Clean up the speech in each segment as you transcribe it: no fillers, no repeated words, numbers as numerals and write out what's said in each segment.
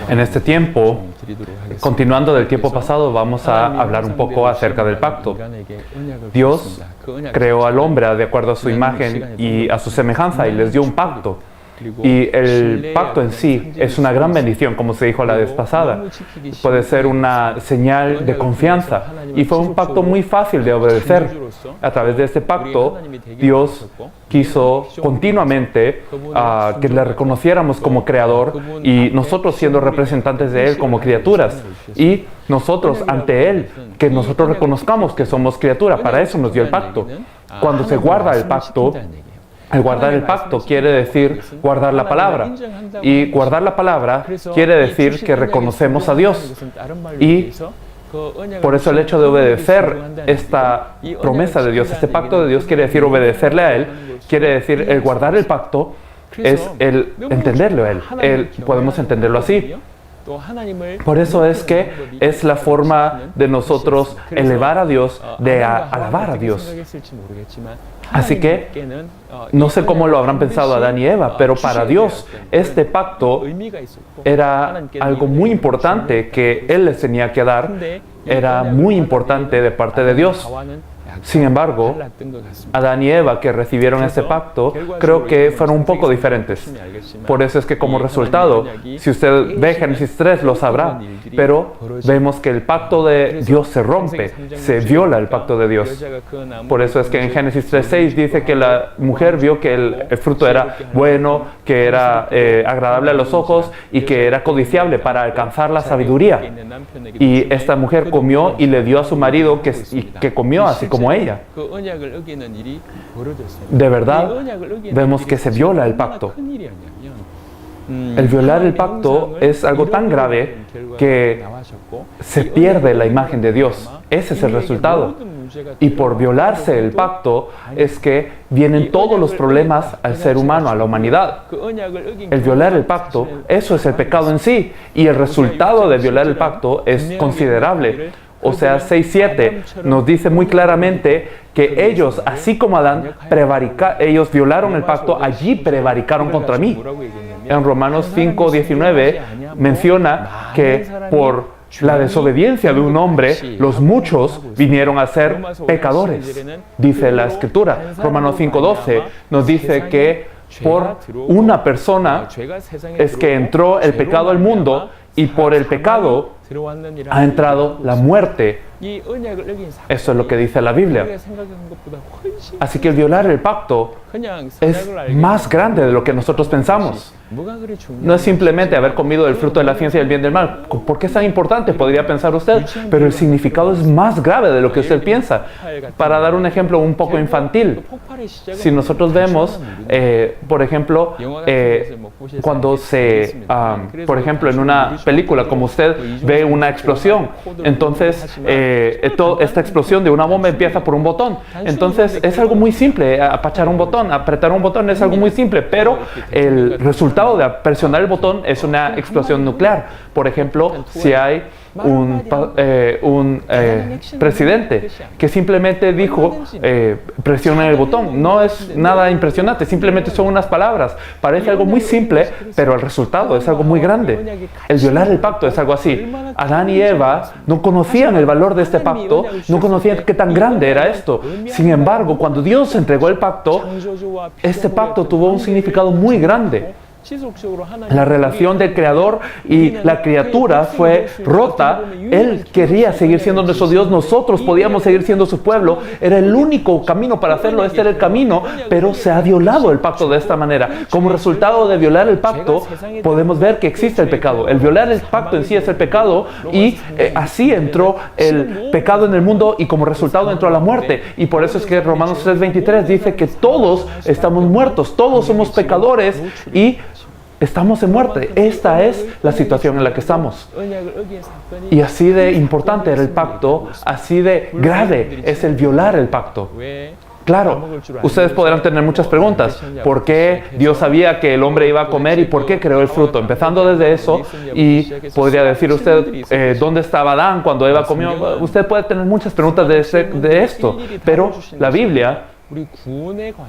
En este tiempo, continuando del tiempo pasado, vamos a hablar un poco acerca del pacto. Dios creó al hombre de acuerdo a su imagen y a su semejanza y les dio un pacto. Y el pacto en sí es una gran bendición, como se dijo la vez pasada. Puede ser una señal de confianza. Y fue un pacto muy fácil de obedecer. A través de este pacto, Dios quiso continuamente que le reconociéramos como creador y nosotros siendo representantes de Él como criaturas. Y nosotros ante Él, que nosotros reconozcamos que somos criatura. Para eso nos dio el pacto. Cuando se guarda el pacto, el guardar el pacto quiere decir guardar la palabra. Y guardar la palabra quiere decir que reconocemos a Dios. Y por eso el hecho de obedecer esta promesa de Dios, este pacto de Dios, quiere decir obedecerle a Él, quiere decir el guardar el pacto, es el entenderlo a Él. Podemos entenderlo así. Por eso es que es la forma de nosotros elevar a Dios, de alabar a Dios. Así que no sé cómo lo habrán pensado Adán y Eva, pero para Dios este pacto era algo muy importante que Él les tenía que dar, era muy importante de parte de Dios. Sin embargo, Adán y Eva que recibieron este pacto, creo que fueron un poco diferentes. Por eso es que como resultado, si usted ve Génesis 3 lo sabrá, pero vemos que el pacto de Dios se rompe, se viola el pacto de Dios. Por eso es que en Génesis 3:6 dice que la mujer vio que el fruto era bueno, que era agradable a los ojos y que era codiciable para alcanzar la sabiduría. Y esta mujer comió y le dio a su marido que comió así como ella. De verdad, vemos que se viola el pacto. El violar el pacto es algo tan grave que se pierde la imagen de Dios. Ese es el resultado. Y por violarse el pacto es que vienen todos los problemas al ser humano, a la humanidad. El violar el pacto, eso es el pecado en sí. Y el resultado de violar el pacto es considerable. Oseas 6:7 nos dice muy claramente que ellos, así como Adán, ellos violaron el pacto, allí prevaricaron contra mí. En Romanos 5:19 menciona que por la desobediencia de un hombre, los muchos vinieron a ser pecadores, dice la Escritura. Romanos 5:12 nos dice que por una persona es que entró el pecado al mundo y por el pecado ha entrado la muerte. Eso es lo que dice la Biblia. Así que el violar el pacto es más grande de lo que nosotros pensamos. No es simplemente haber comido el fruto de la ciencia del bien y del mal. ¿Por qué es tan importante? Podría pensar usted. Pero el significado es más grave de lo que usted piensa. Para dar un ejemplo un poco infantil. Si nosotros vemos, por ejemplo, cuando por ejemplo, en una película, como usted ve una explosión, entonces esta explosión de una bomba empieza por un botón. Entonces es algo muy simple, apretar un botón es algo muy simple, pero el resultado de presionar el botón es una explosión nuclear. Por ejemplo, si hay un presidente que simplemente dijo presiona el botón, no es nada impresionante, simplemente son unas palabras, parece algo muy simple, pero el resultado es algo muy grande. El violar el pacto es algo así. Adán y Eva no conocían el valor de este pacto, no conocían qué tan grande era esto. Sin embargo, cuando Dios entregó el pacto, este pacto tuvo un significado muy grande. La relación del creador y la criatura fue rota. Él quería seguir siendo nuestro Dios, nosotros podíamos seguir siendo su pueblo. Era el único camino para hacerlo, este era el camino, pero se ha violado el pacto de esta manera. Como resultado de violar el pacto, podemos ver que existe el pecado. El violar el pacto en sí es el pecado y así entró el pecado en el mundo y como resultado entró la muerte. Y por eso es que Romanos 3:23 dice que todos estamos muertos, todos somos pecadores y estamos en muerte. Esta es la situación en la que estamos. Y así de importante era el pacto, así de grave es el violar el pacto. Claro, ustedes podrán tener muchas preguntas. ¿Por qué Dios sabía que el hombre iba a comer y por qué creó el fruto? Empezando desde eso, y podría decir usted, ¿dónde estaba Adán cuando Eva comió? Usted puede tener muchas preguntas de esto, pero la Biblia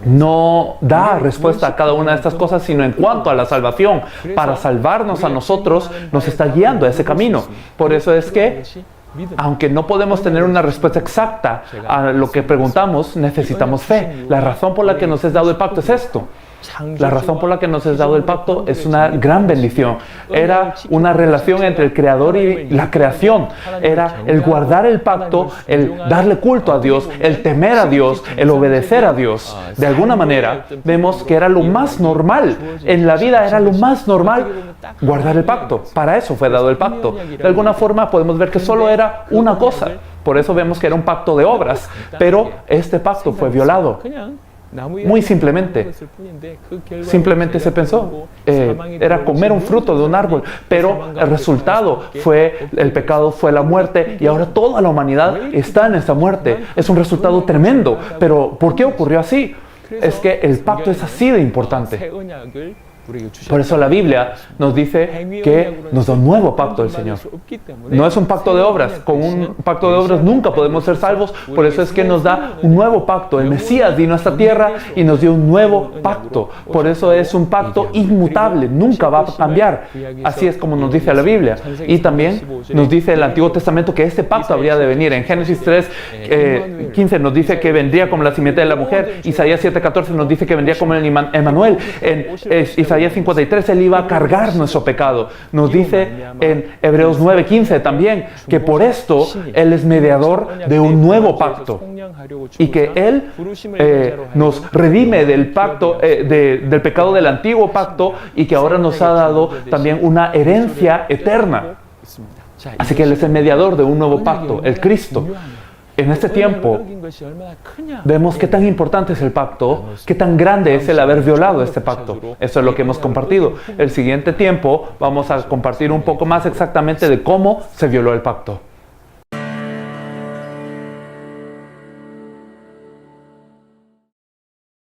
no da respuesta a cada una de estas cosas, sino en cuanto a la salvación. Para salvarnos a nosotros, nos está guiando a ese camino. Por eso es que, aunque no podemos tener una respuesta exacta a lo que preguntamos, necesitamos fe. La razón por la que nos es dado el pacto es esto. La razón por la que nos es dado el pacto es una gran bendición. Era una relación entre el Creador y la creación. Era el guardar el pacto, el darle culto a Dios, el temer a Dios, el obedecer a Dios. De alguna manera, vemos que era lo más normal. En la vida era lo más normal guardar el pacto. Para eso fue dado el pacto. De alguna forma podemos ver que solo era una cosa. Por eso vemos que era un pacto de obras. Pero este pacto fue violado. Muy simplemente se pensó, era comer un fruto de un árbol, pero el resultado fue, el pecado fue la muerte, y ahora toda la humanidad está en esa muerte. Es un resultado tremendo, pero ¿por qué ocurrió así? Es que el pacto es así de importante. Por eso la Biblia nos dice que nos da un nuevo pacto del Señor. No es un pacto de obras. Con un pacto de obras nunca podemos ser salvos. Por eso es que nos da un nuevo pacto. El Mesías vino a esta tierra y nos dio un nuevo pacto. Por eso es un pacto inmutable. Nunca va a cambiar. Así es como nos dice la Biblia. Y también nos dice el Antiguo Testamento que este pacto habría de venir. En Génesis 3:15 nos dice que vendría como la simiente de la mujer. Isaías 7:14 nos dice que vendría como el Emmanuel. En Isaías 53, Él iba a cargar nuestro pecado. Nos dice en Hebreos 9:15 también que por esto Él es mediador de un nuevo pacto y que Él nos redime del pacto, del pecado del antiguo pacto, y que ahora nos ha dado también una herencia eterna. Así que Él es el mediador de un nuevo pacto, el Cristo. En este tiempo vemos qué tan importante es el pacto, qué tan grande es el haber violado este pacto. Eso es lo que hemos compartido. El siguiente tiempo vamos a compartir un poco más exactamente de cómo se violó el pacto.